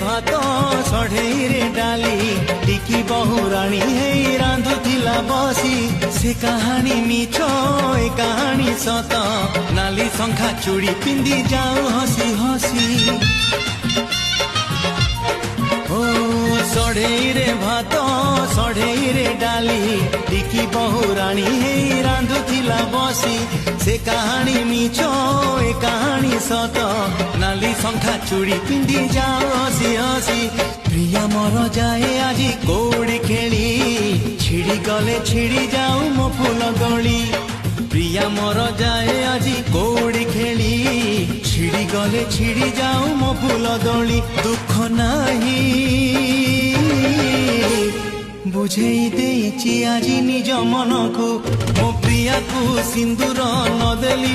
भात सढ़ई रे डाली टिकी बहुराणी हे रांधुथिला बसी से कहानी मिछ ए कहानी सत नाली शंखा चूड़ी पिंदी जाऊ हसी हसी सढ़ई रे भात सढ़ई रे डाली टिकी बहुराणी हे रांधुथिला बसी से कहानी मिछ ए कहानी सत नाली शंखा चूड़ी पिंदी जाऊ हसी हसी प्रिया मोर जाए आजी कौड़ी खेली छिड़ी गले छिड़ी जाऊ मो फूल गली प्रिया मोर जाए आजी कौड़ी खेली छिड़ी गले छिड़ी जाऊ मो फूल दली दुख नाही बुझेई देइची आजी निज मन को मो प्रिया को सिंदूर न देली।